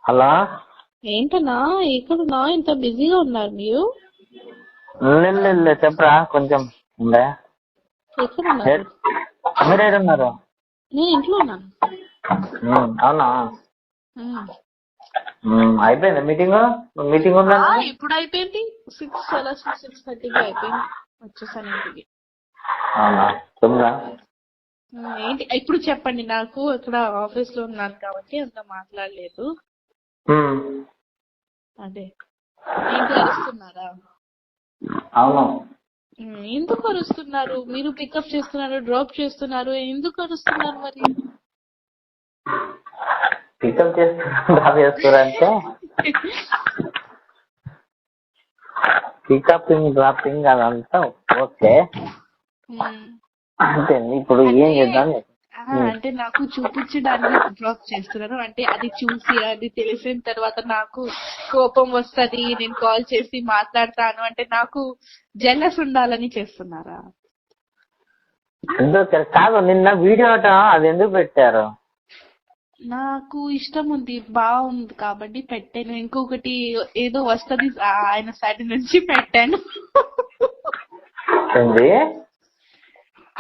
Hello. ఏంటన్నా ఎక్కడన్నా ఇంత బిజీగా ఉన్నారు మీరు? చెప్పరా కొంచెం ఉందా? ఎక్కడున్నారు? మీరేడున్నారు? నేను ఇంట్లో ఉన్నాను. అవునా? ఉమ్. అయిపోయిందా మీటింగ్ ఉందా? ఇప్పుడు అయిపోయింది 6:30కి అయిపోయింది. వచ్చేసాను ఇంటికి. అవునా? తొమ్మిదా? ఏంటి ఇప్పుడు చెప్పండి. నాకు ఇక్కడ ఆఫీస్ లో ఉన్నాను కాబట్టి అంత మాట్లాడలేదు. అదే ఏంటి అరుస్తున్నారా? అవును. ఎందుకు అరుస్తున్నారు? మీరు పికప్ చేస్తున్నారు, డ్రాప్ చేస్తున్నారు, ఎందుకు అరుస్తున్నారు మరి? పికప్ చేస్తారంటే పికపింగ్ డ్రాపింగ్ అదంతా ఓకే, అంతే. ఇప్పుడు ఏం చేద్దాం? అంటే నాకు చూపించడానికి డ్రాప్ చేస్తున్నారు. అంటే అది చూసి అది తెలిసిన తర్వాత నాకు కోపం వస్తది, నేను కాల్ చేసి మాట్లాడతాను అంటే నాకు జెలస్ ఉండాలని చేస్తున్నారా? కాదు, నిన్న వీడియో అది ఎందుకు పెట్టారు? నాకు ఇష్టం ఉంది, బాగుంది కాబట్టి పెట్టాను. ఇంకొకటి ఏదో వస్తది ఆయన సైడ్ నుంచి పెట్టాను.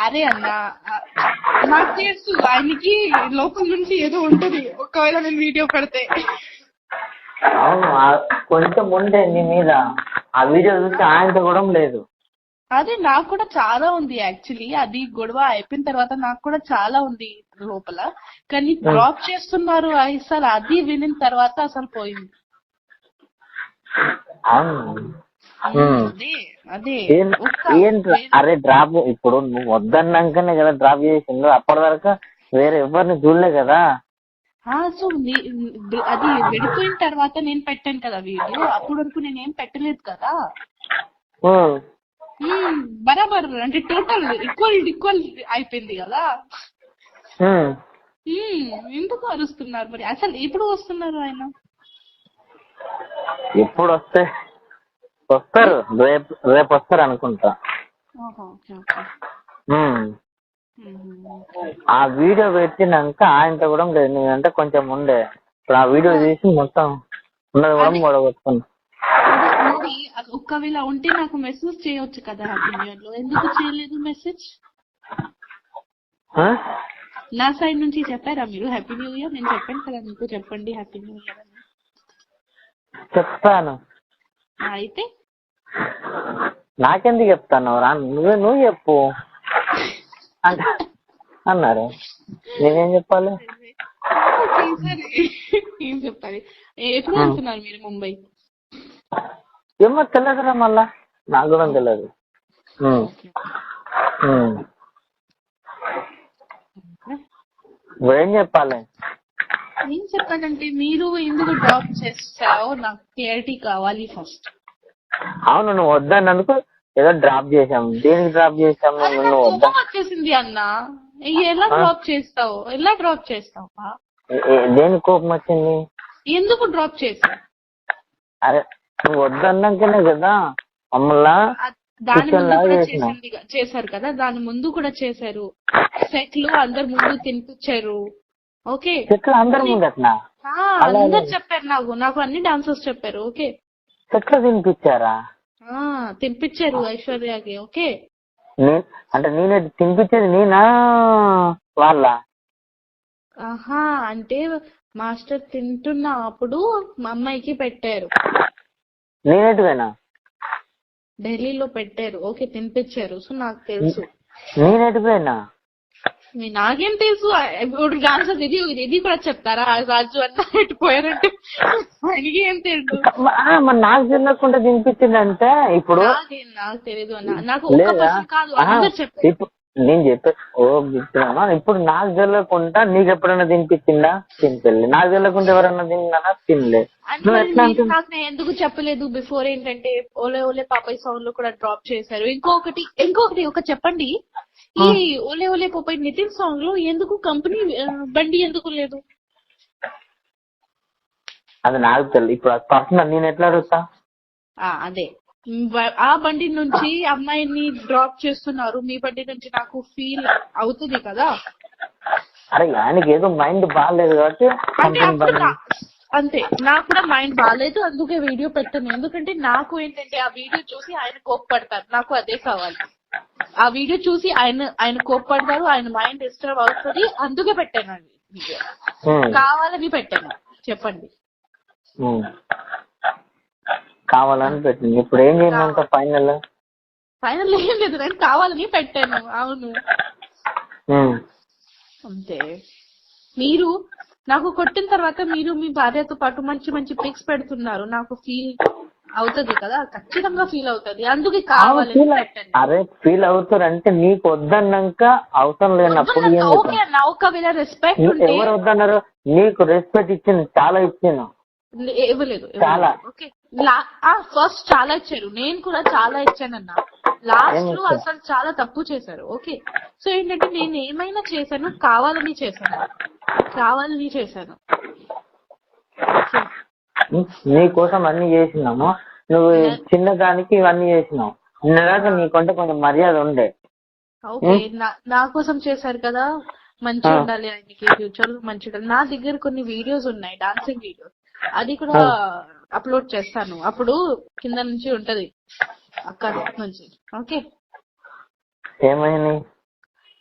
అరే అన్న, నాకు తెలుసు ఆయనకి లోపల నుంచి ఏదో ఉంటది ఒకవేళ నేను వీడియో పెడితే. అవును, కొంచెం ఉండే నీ మీద. ఆ వీడియో చూస్తే ఆయనతో కూడా లేదు. అదే నాకు కూడా చాలా ఉంది యాక్చువల్లీ. అది గొడవ అయిపోయిన తర్వాత నాకు కూడా చాలా ఉంది లోపల. కానీ డ్రాప్ చేస్తున్నారు అసలు అది వినిన తర్వాత అసలు పోయింది. అదే అరే డ్రాప్ ఇప్పుడు నువ్వు వద్దన్నాకనే కదా డ్రాప్ చేసిండు. అప్పటి వరకు వేరే ఎవరిని చూడలే కదా. సో అది విడిపోయిన తర్వాత నేను పెట్టాను కదా వీడియో. అప్పటి వరకు నేనేం పెట్టలేదు కదా. బరాబర్ అంటే టోటల్ ఈక్వల్ అయిపోయింది కదా. ఎందుకు అరుస్తున్నారు మరి? అసలు ఎప్పుడు వస్తున్నారు ఆయన? ఎప్పుడు వస్తారు? రేపు వస్తారు అనుకుంటా. ఆ వీడియో పెట్టినాక ఆయనతో కూడా లేదు. నేనంటే కొంచెం ఉండే. ఇప్పుడు ఆ వీడియో తీసి మొత్తం ఉన్నది కూడా మొడగొట్టుకున్నా. ఒకవేళ ఉంటే నాకు మెసేజ్ చేయొచ్చు కదా హ్యాపీ న్యూ ఇయర్ లో. ఎందుకు చేయలేదు మెసేజ్? నా సైడ్ నుంచి చెప్పారా మీరు హ్యాపీ న్యూ ఇయర్? నేను చెప్పాను కదా మీకు, చెప్పండి హ్యాపీ న్యూ ఇయర్ అని. చెప్తాను. అయితే నాకెందుకు చెప్తాను రా? నువ్వు చెప్పు అన్నారు. నేనేం చెప్పాలి? ఏం చెప్పాలి? ఎప్పుడు వెళ్తున్నారు మీరు ముంబై? ఏమో తెలియదురా, మళ్ళా నాకు కూడా తెలియదు. ఏం చెప్పాలి? ఏం చెప్పాలంటే మీరు ఎందుకు డ్రాప్ చేస్తావో నాకు క్లారిటీ కావాలి ఫస్ట్. అవును, నువ్వు వద్దన్నందుకు ఏదో డ్రాప్ చేసాము. దేనికి డ్రాప్ చేసాము? కోపం వచ్చేసింది అన్న. ఎలా డ్రాప్ చేస్తావు? దేనికి కోపం వచ్చింది? ఎందుకు డ్రాప్ చేసావు? అరే నువ్వు వద్దన్నాకనే కదా మమ్మల్ని దాని ముందు కూడా చేశారు కదా. దాని ముందు కూడా చేశారు. సెట్లు అందరు ముందు తినిపించారు. ఓకే, అందరు ముందు అందరు చెప్పారు. నాకు అన్ని డాన్సర్స్ చెప్పారు. ఓకే, సెట్లు తినిపించారా? తినిపించారు ఐశ్వర్యకి. ఓకే, అంటే నేనే తినిపించేది? నేనా వాళ్ళ? అంటే మాస్టర్ తింటున్నప్పుడు మా అమ్మాయికి పెట్టారు. నేనేటివేనా? ఢిల్లీలో పెట్టారు. ఓకే, తినిపించారు. సో నాకు తెలుసు. నేనేటివేనా? నాకేం తెలుసు? ఇప్పుడు డాన్సర్ ఇది కూడా చెప్తారా? రాజు అన్న ఎట్టిపోయారంటే ఆయనకి ఏం తెలుసు? నాకు తెలియకుండా తినిపించిందంటే ఇప్పుడు నాకు తెలీదు అన్న. నాకు ఒక పర్సన్ కాదు, అందరు చెప్పారు. నేను చెప్పే ఇప్పుడు నాకు తెలియకుండా నీకు ఎప్పుడైనా తినిపించిందా? తినిపెళ్ళి. నాకు తెలియకుండా ఎవరన్నా తిన్నానా? తినలే. నాకు ఎందుకు చెప్పలేదు బిఫోర్? ఏంటంటే ఓలే ఓలే పాపాయ్ సాంగ్ లో కూడా డ్రాప్ చేశారు. ఇంకొకటి ఒక చెప్పండి. ఈ ఓలే ఓలే పాపాయ్ నితిన్ సాంగ్ లో ఎందుకు కంపెనీ బండి ఎందుకు లేదు? అది నాకు తెలియదు. ఇప్పుడు పర్సనల్ నేను ఎట్లా అడుగుతా? అదే ఆ బండి నుంచి అమ్మాయిని డ్రాప్ చేస్తున్నారు, మీ బండి నుంచి నాకు ఫీల్ అవుతుంది కదా. అరే ఆయనకి ఏదో మైండ్ బాగాలేదు కాబట్టి అంతే, నాకు కూడా మైండ్ బాగాలేదు, అందుకే వీడియో పెట్టాను. ఎందుకంటే నాకు ఏంటంటే ఆ వీడియో చూసి ఆయన కోప్పడతారు, నాకు అదే కావాలి. ఆ వీడియో చూసి ఆయన కోప్పడతారు, ఆయన మైండ్ డిస్టర్బ్ అవుతుంది, అందుకే పెట్టాను అది వీడియో. కావాలని పెట్టాను, చెప్పండి. కావాలని పెట్టింది. ఇప్పుడు ఏం చేయాలంట ఫైనల్? ఫైనల్ ఏం లేదు, నేను కావాలని పెట్టాను. అవును అంతే. మీరు నాకు కొట్టిన తర్వాత మీరు మీ భార్యతో పాటు మంచి మంచి పిక్స్ పెడుతున్నారు, నాకు ఫీల్ అవుతుంది కదా, ఖచ్చితంగా ఫీల్ అవుతుంది, అందుకే కావాలని పెట్టాను. అరే ఫీల్ అవుతారు అంటే నీకు వద్దన్నాక అవసరం లేనప్పుడు ఓకే అన్న, ఒకవేళ రెస్పెక్ట్ ఉంటే. ఎవరు వద్దన్నారు? నీకు రెస్పెక్ట్ ఇచ్చింది, చాలా ఇచ్చాను. ఇవ్వలేదు చాలా. ఓకే, ఫస్ట్ చాలా ఇచ్చారు, నేను కూడా చాలా ఇచ్చానన్న. లాస్ట్ లో అసలు చాలా తప్పు చేశారు. ఓకే, సో ఏంటంటే నేను ఏమైనా చేశాను కావాలని చేశాను. నీ కోసం అన్ని చేసినాము, నువ్వు చిన్నదానికి ఇవన్నీ చేసినావు. నిన్నదాకా నీకంటే కొంచెం మర్యాద ఉండే. ఓకే, నా కోసం చేశారు కదా, మంచిగా ఉండాలి ఆయనకి, ఫ్యూచర్ మంచిగా ఉండాలి. నా దగ్గర కొన్ని వీడియోస్ ఉన్నాయి, డాన్సింగ్ వీడియోస్, అది కూడా అప్లోడ్ చేస్తాను. అప్పుడు కింద నుంచి ఉంటది, అక్కడ నుంచి. ఓకే, ఏమైంది?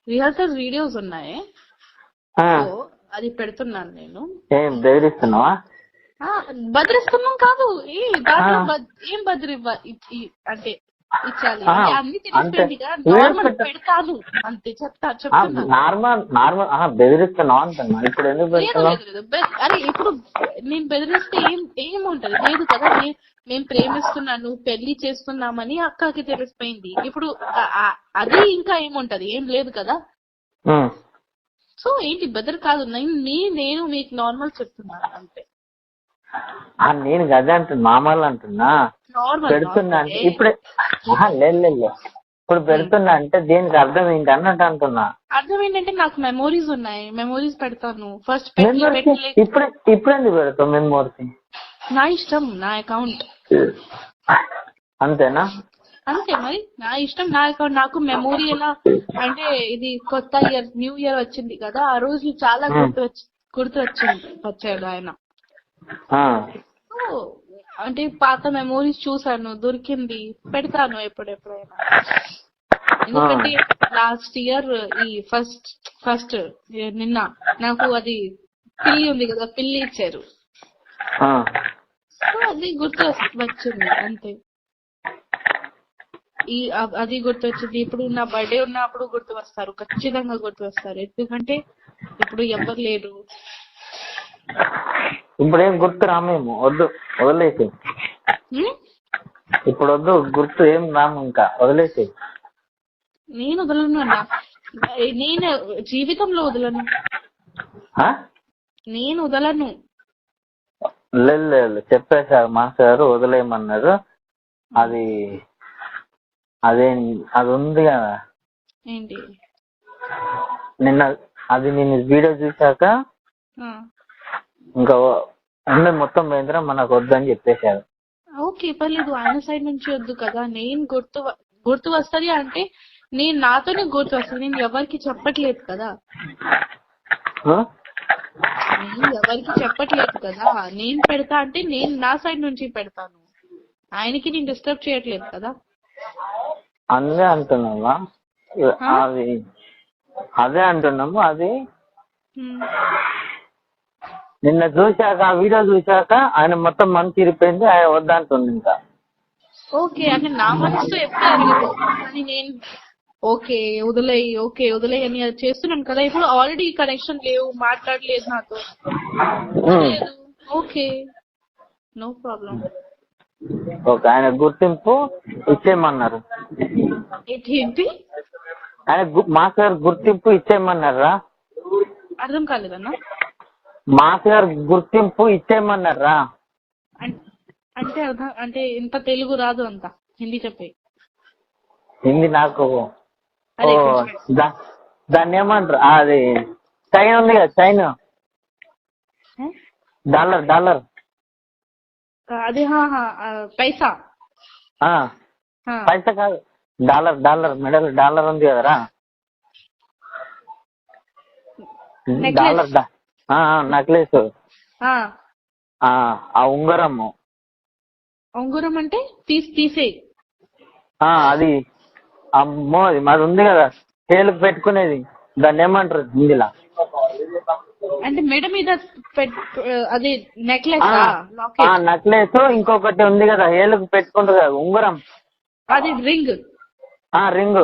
రిహర్సల్స్ వీడియోస్ ఉన్నాయి, అది పెడుతున్నాను నేను. బెదిరిస్తున్నావా? బెదిరిస్తున్నాం కాదు, దాంట్లో ఏం బెదిరి అంటే ఇచ్చాలి అన్ని తెలిసిపోయింది కదా, నార్మల్ పెడతాను అంతే, చెప్తున్నా. నార్మల్ బెదిరిస్తున్నావు అంటున్నా. ఇప్పుడు ఎందుకు అరే ఇప్పుడు నేను బెదిరిస్తే ఏముంటది? లేదు కదా, మేము ప్రేమిస్తున్నాను, పెళ్లి చేస్తున్నామని అక్కకి తెలిసిపోయింది. ఇప్పుడు అది ఇంకా ఏముంటది? ఏం లేదు కదా. సో ఏంటి బెదర్ కాదు, నేను మీకు నార్మల్ చెప్తున్నాను అంతే. నేను గదే అంటున్నా, మామూలు అంటున్నా. పెడుతున్నా అంటే ఇప్పుడే లేదు, ఇప్పుడు పెడుతున్నా అంటే దీనికి అర్థం ఏంటి అన్నట్టు అంటున్నా. అర్థం ఏంటంటే నాకు మెమోరీస్ ఉన్నాయి, మెమోరీస్ పెడతాను. ఫస్ట్ ఇప్పుడు ఎందుకు పెడతావు మెమోరీస్? నా ఇష్టం, నా అకౌంట్. అంతేనా? అంతే మరి, నా ఇష్టం, నా అకౌంట్. నాకు మెమోరీ ఎలా అంటే, ఇది కొత్త ఇయర్, న్యూ ఇయర్ వచ్చింది కదా, ఆ రోజు చాలా గుర్తు వచ్చాడు ఆయన. అంటే పాత మెమోరీస్ చూసాను, దొరికింది, పెడతాను ఎప్పుడెప్పుడైనా. ఎందుకంటే లాస్ట్ ఇయర్ ఈ ఫస్ట్ నిన్న నాకు అది పిల్లి ఉంది కదా, పిల్లి ఇచ్చారు, సో అది గుర్తు వచ్చింది అంతే. అది గుర్తు వచ్చింది. ఇప్పుడు నా బర్త్డే ఉన్నప్పుడు గుర్తు వస్తారు, ఖచ్చితంగా గుర్తు వస్తారు. ఎందుకంటే ఇప్పుడు ఎవ్వరు లేరు. ఇప్పుడు ఏం గుర్తు రామేమో, వద్దు, వదిలేసి. ఇప్పుడు వద్దు, గుర్తు ఏం రాము, ఇంకా వదిలేసి. నేను వదలను అన్న, నేను జీవితంలో వదలను, నేను వదలను. లేదు చెప్పేశారు మాస్టర్ గారు, వదిలేయమన్నారు. అది ఉంది కదా, ఏంటి నిన్న అది నేను వీడియో చూసాక ఇంకా మొత్తం పోయిందిరా, మనకు వద్దని చెప్పేశారు. ఓకే పర్లేదు, ఆయన సైడ్ నుంచి వద్దు కదా. నేను గుర్తు వస్తుంది అంటే నేను నాతోనే గుర్తు వస్తుంది, నేను ఎవరికి చెప్పట్లేదు కదా. నేను పెడతా అంటే నేను నా సైడ్ నుంచి పెడతాను, ఆయనకి నేను డిస్టర్బ్ చేయట్లేదు కదా. అదే అంటున్నావా? అదే అంటున్నాము. అది నిన్న చూశాక, ఆ వీడియో చూశాక ఆయన మొత్తం మనసు ఇరిపోయింది, ఆయన వద్దంటుంది ఇంకా. ఓకే అంటే నా మనసుతో ఎప్పుడు అరగదు, కానీ నేను ఓకే వదిలేయి అని అది చేస్తున్నాను కదా. ఇప్పుడు ఆల్రెడీ కనెక్షన్ లేవు, మాట్లాడలేదు నాతో, ఓకే నో ప్రాబ్లం. ఓకే, ఆయన గుర్తింపు ఇచ్చేయమన్నారు. ఏంటి? ఆయన మాస్టర్ గారు గుర్తింపు ఇచ్చేయమన్నారా? అర్థం కాలేదన్నా. మాస్టర్ గారు గుర్తింపు ఇచ్చేయమన్నారా? అంటే అర్థం అంటే ఇంత తెలుగు రాదు, అంత హిందీ చెప్పే. హిందీ నాకు దాన్ని ఏమంటారు, అది చైన్ ఉంది కదా, చైన్, డాలర్ అది పైసా కాదు, డాలర్ మెడల్ డాలర్ ఉంది కదరా, డాలర్ నెక్లెస్, ఆ ఉంగరము. ఉంగరం అంటే తీసేయి. అది అమ్మో, అది మాది ఉంది కదా చేలుకు పెట్టుకునేది, దాన్ని ఏమంటారు హిందీలా? అంటే మెడ మీద అది నెక్లెస్ నెక్లెస్. ఇంకొకటి ఉంది కదా ఏలుకు పెట్టుకుంటారు కదా ఉంగరం, అది రింగ్. రింగ్.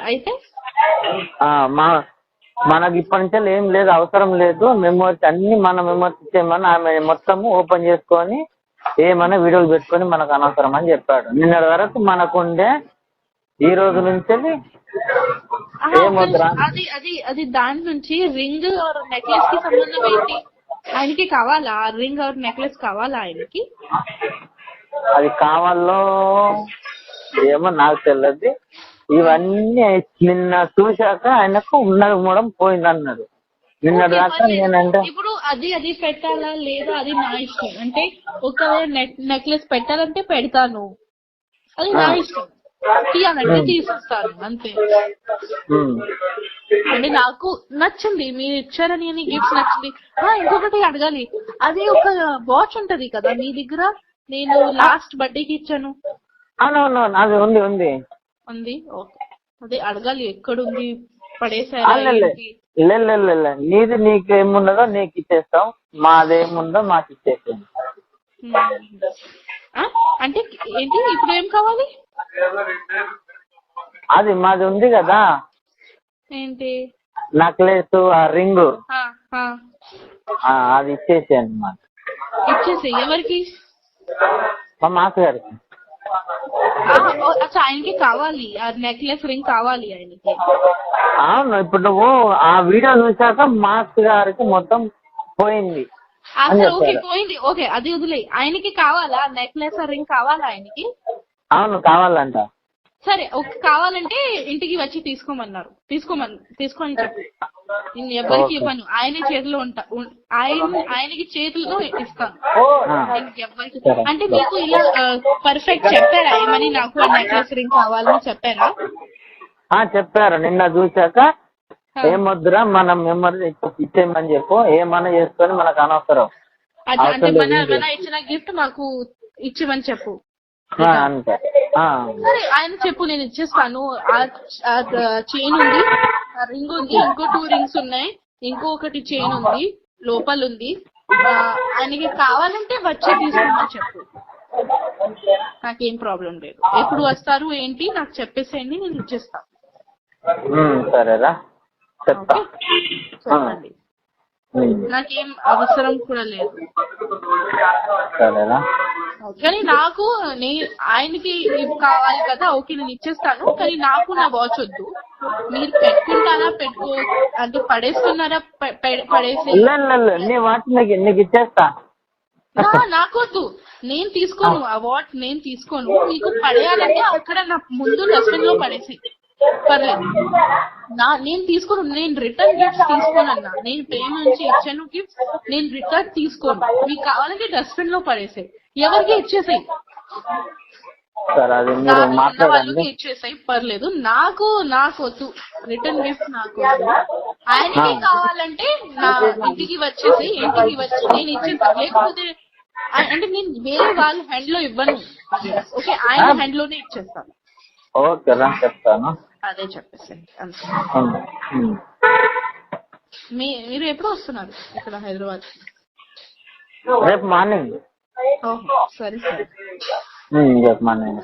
అయితే మనకి ఇప్పటి నుంచే ఏం లేదు, అవసరం లేదు, మెమోరీస్ అన్ని మన మెమోరీస్ ఇచ్చేయమని ఆమె మొత్తము ఓపెన్ చేసుకొని ఏమన్నా వీడియోలు పెట్టుకొని మనకు అనవసరం అని చెప్పాడు. నిన్నటి వరకు మనకుండే, ఈ రోజు నుంచి అది దాని నుంచి రింగ్ ఆర్ నెక్లెస్ కి సంబంధం ఏంటి? ఆయనకి కావాలా రింగ్ ఆర్ నెక్లెస్? కావాలా ఆయనకి? అది కావాలో ఏమో నాకు తెలియదు. ఇవన్నీ నిన్న చూశాక ఆయనకు ఉన్నది మూడం పోయింది అన్నాడు. నిన్నటి దాకా నేనంటే ఇప్పుడు అది పెట్టాలా లేదా అది నా ఇష్టం. అంటే ఒకవేళ నెక్లెస్ పెట్టాలంటే పెడతాను, అది నా ఇష్టం. తీయాలంటే తీసేస్తాను అంతే. అంటే నాకు నచ్చింది, మీరు ఇచ్చారని గిఫ్ట్స్ నచ్చింది. ఇంకొకటి అడగాలి, అదే ఒక వాచ్ ఉంటది కదా మీ దగ్గర, నేను లాస్ట్ బర్త్డేకి ఇచ్చాను. అది ఉంది ఉంది ఉంది. ఓకే, అదే అడగాలి ఎక్కడుంది, పడేసారా? నీది నీకేమున్నదో నీకు ఇచ్చేస్తాం, మాదేముందో మాకు ఇచ్చేస్తాం. అంటే ఏంటి ఇప్పుడు ఏం కావాలి? అది మాది ఉంది కదా ఏంటి? నెక్లెస్, ఆ రింగ్, అది ఇచ్చేసి అన్నమాట. ఇచ్చేసి ఎవరికి? మా మాస్గారికి. ఆయనకి కావాలి, ఆ నెక్లెస్ రింగ్ కావాలి ఆయనకి. అవును, ఇప్పుడు నువ్వు ఆ వీడియో చూసాక మాస్ గారికి మొత్తం పోయింది. ఓకే పోయింది, ఓకే అది వదిలే. ఆయనకి కావాలా నెక్లెస్ రింగ్? కావాలా ఆయనకి? అవును కావాలంట. సరే ఓకే, కావాలంటే ఇంటికి వచ్చి తీసుకోమన్నారు. తీసుకొని చెప్పు, నేను ఎవరికి ఇవ్వను, ఆయన చేతిలో ఆయనకి చేతులతో ఇస్తాను. ఎవరికి అంటే మీకు ఇలా పర్ఫెక్ట్ చెప్పారా ఏమని? నాకు ఆ నెక్లెస్ రింగ్ కావాలని చెప్పారా? చెప్పారు. నిన్న చూసాక ఏమొద్దురా మనం మెమరీ ఇచ్చేయమని చెప్పు, ఏమన్నా చేసుకొని మనకు అనవసరం. అంటే మన ఇచ్చిన గిఫ్ట్ మాకు ఇచ్చిమని చెప్పు. సరే ఆయన చెప్పు, నేను ఇచ్చేస్తాను. చైన్ ఉంది, రింగ్ ఉంది, ఇంకో 2 రింగ్స్ ఉన్నాయి, ఇంకొకటి చైన్ ఉంది, లోపల ఉంది. ఆయనకి కావాలంటే వచ్చి తీసుకోమని చెప్పు, నాకేం ప్రాబ్లం లేదు. ఎప్పుడు వస్తారు ఏంటి నాకు చెప్పేసేయండి, నేను ఇచ్చేస్తాను. సరేరా, చెప్పండి, నాకేం అవసరం కూడా లేదు. కానీ నాకు ఆయనకి కావాలి కదా, ఓకే నేను ఇచ్చేస్తాను. కానీ నాకు నా వాచ్ వద్దు. మీరు పెట్టుకుంటారా అంటే పడేస్తున్నారా? పడేసి నీ వాచ్ నీకు ఇచ్చేస్తా. నాకు వద్దు, నేను తీసుకోను ఆ వాచ్, నేను తీసుకోను. మీకు పడేయాలంటే అక్కడ నా ముందు డస్ట్బిన్ లో పడేసి పర్లేదు. నేను తీసుకోను, నేను రిటర్న్ గిఫ్ట్స్ తీసుకోనన్నా. నేను ప్రేమ నుంచి ఇచ్చాను గిఫ్ట్స్, నేను రిటర్న్ తీసుకోను. మీకు కావాలంటే డస్ట్బిన్ లో పడేసాయి, ఎవరికి ఇచ్చేసాయి, వాళ్ళకి ఇచ్చేసాయి, పర్లేదు. నాకు వద్దు రిటర్న్ గిఫ్ట్, నాకు వద్దు. ఆయనకి కావాలంటే నా ఇంటికి వచ్చేసి నేను ఇచ్చేస్తాను. లేకపోతే అంటే నేను వేరే వాళ్ళ హ్యాండ్ లో ఇవ్వను, ఓకే ఆయన హ్యాండ్ లోనే ఇచ్చేస్తాను. ఓకే రా, చెప్తాను. అదే చెప్పేసండి అంతే. మీరు ఎప్పుడు వస్తున్నారు ఇక్కడ హైదరాబాద్? రేపు మార్నింగ్. ఓహో సరే సరే. రేపు మార్నింగ్.